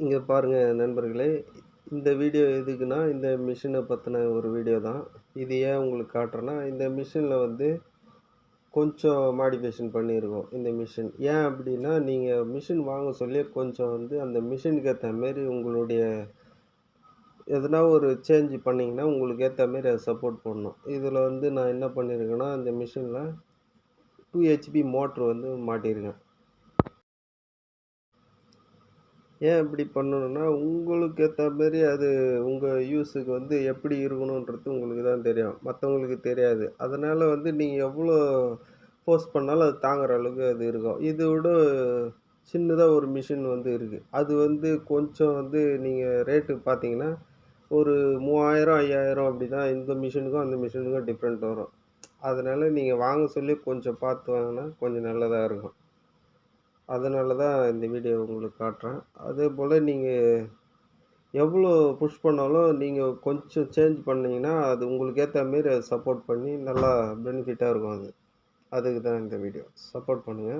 இங்க பாருங்க நண்பர்களே, இந்த வீடியோ எதுக்குன்னா, இந்த மிஷின பத்தின ஒரு வீடியோ தான். இது ஏன் உங்களுக்கு காட்டுறேன்னா, இந்த மிஷின்ல வந்து கொஞ்சம் மாடிஃபிகேஷன் பண்ணியிருக்கோம், இந்த மிஷின். ஏன் அப்டின்னா, நீங்க மிஷின் வாங்க சொல்லி கொஞ்சம் வந்து அந்த மிஷினுக்கு ஏத்த மாரி உங்களுடைய எதனா ஒரு சேஞ்ச் பண்ணீங்கன்னா, உங்களுக்கு ஏத்த மாரி அது சப்போர்ட் பண்ணும். இதில வந்து நான் என்ன பண்ணியிருக்கேன்னா, இந்த மிஷின்ல 2 ஹெச்பி மோட்டர் வந்து மாட்டியிருக்கேன். ஏன் இப்படி பண்ணணும்னா, உங்களுக்கு ஏத்த மாரி அது உங்க யூஸுக்கு வந்து எப்படி இருக்கணுன்றது உங்களுக்கு தான் தெரியும். மத்தவங்களுக்கு தெரியாது. அதனால வந்து நீங்க எவ்வளோ ஃபோர்ஸ் பண்ணாலும் அது தாங்குற அளவுக்கு அது இருக்கும். இத விட சின்னதா ஒரு மிஷின் வந்து இருக்கு. அது வந்து கொஞ்சம் வந்து நீங்க ரேட்டு பார்த்தீங்கன்னா, ஒரு 3000, 5000 அப்படிதான் இந்த மிஷினுக்கும், அந்த மிஷினுக்கும் டிஃபரெண்ட் வரும். அதனால நீங்க வாங்க சொல்லி கொஞ்சம் பார்த்து வாங்குனா கொஞ்சம் நல்லதா இருக்கும். அதனால தான் இந்த வீடியோ உங்களுக்கு காட்டுறேன். அதேபோல நீங்க எவ்வளோ புஷ் பண்ணாலும் நீங்க கொஞ்சம் சேஞ்ச் பண்ணீங்கன்னா, அது உங்களுக்கு ஏத்த மாரி அது சப்போர்ட் பண்ணி நல்லா பெனிஃபிட்டா இருக்கும் அது. அதுக்கு தான் இந்த வீடியோ. சப்போர்ட் பண்ணுங்க.